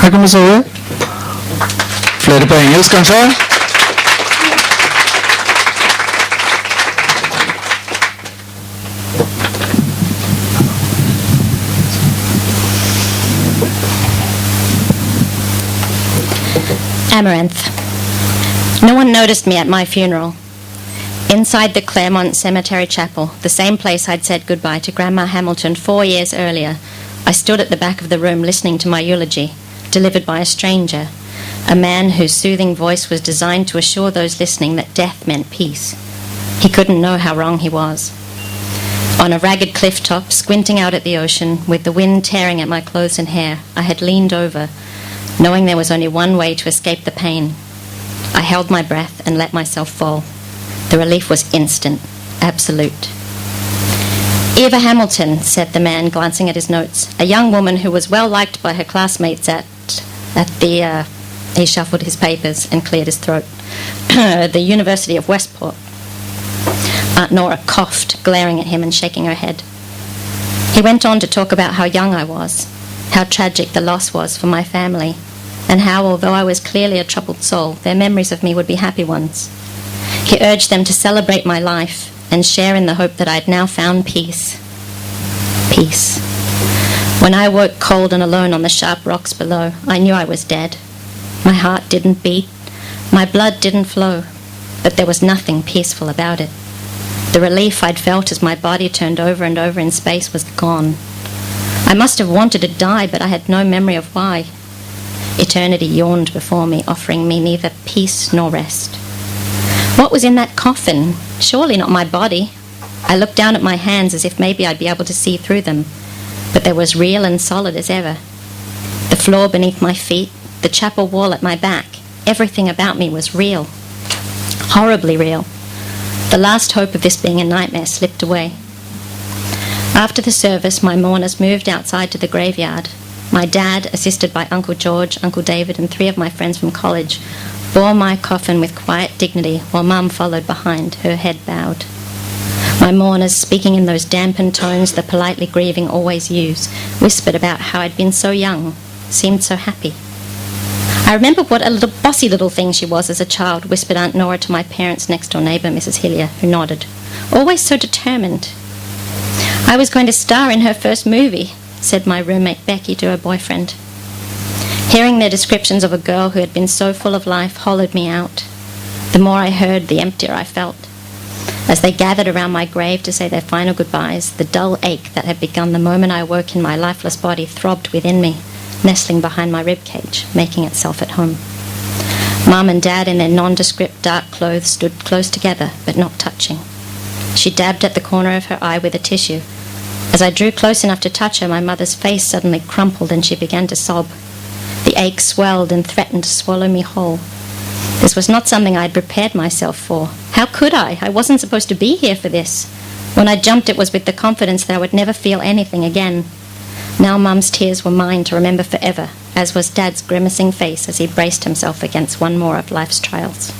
Her kommer Zoe. Flere på engelsk, kanskje? Amaranth. No one noticed me at my funeral. Inside the Claremont Cemetery Chapel, the same place I'd said goodbye to Grandma Hamilton 4 years earlier, I stood at the back of the room listening to my eulogy, delivered by a stranger, a man whose soothing voice was designed to assure those listening that death meant peace. He couldn't know how wrong he was. On a ragged cliff top, squinting out at the ocean, with the wind tearing at my clothes and hair, I had leaned over, knowing there was only one way to escape the pain. I held my breath and let myself fall. The relief was instant, absolute. Eva Hamilton, said the man, glancing at his notes, a young woman who was well liked by her classmates at the, he shuffled his papers and cleared his throat, the University of Westport. Aunt Nora coughed, glaring at him and shaking her head. He went on to talk about how young I was, how tragic the loss was for my family, and how, although I was clearly a troubled soul, their memories of me would be happy ones. He urged them to celebrate my life and share in the hope that I'd now found peace. Peace. When I woke cold and alone on the sharp rocks below, I knew I was dead. My heart didn't beat, my blood didn't flow, but there was nothing peaceful about it. The relief I'd felt as my body turned over and over in space was gone. I must have wanted to die, but I had no memory of why. Eternity yawned before me, offering me neither peace nor rest. What was in that coffin? Surely not my body. I looked down at my hands as if maybe I'd be able to see through them, but they were as real and solid as ever. The floor beneath my feet, the chapel wall at my back, everything about me was real. Horribly real. The last hope of this being a nightmare slipped away. After the service, my mourners moved outside to the graveyard. My dad, assisted by Uncle George, Uncle David, and 3 of my friends from college, bore my coffin with quiet dignity while Mum followed behind, her head bowed. My mourners, speaking in those dampened tones the politely grieving always use, whispered about how I'd been so young, seemed so happy. I remember what a bossy little thing she was as a child, whispered Aunt Nora to my parents' next-door neighbour, Mrs. Hillier, who nodded. Always so determined. I was going to star in her first movie, said my roommate Becky to her boyfriend. Hearing their descriptions of a girl who had been so full of life hollowed me out. The more I heard, the emptier I felt. As they gathered around my grave to say their final goodbyes, the dull ache that had begun the moment I awoke in my lifeless body throbbed within me, nestling behind my ribcage, making itself at home. Mum and Dad in their nondescript dark clothes stood close together, but not touching. She dabbed at the corner of her eye with a tissue. As I drew close enough to touch her, my mother's face suddenly crumpled and she began to sob. The ache swelled and threatened to swallow me whole. This was not something I'd prepared myself for. How could I? I wasn't supposed to be here for this. When I jumped, it was with the confidence that I would never feel anything again. Now Mum's tears were mine to remember forever, as was Dad's grimacing face as he braced himself against one more of life's trials.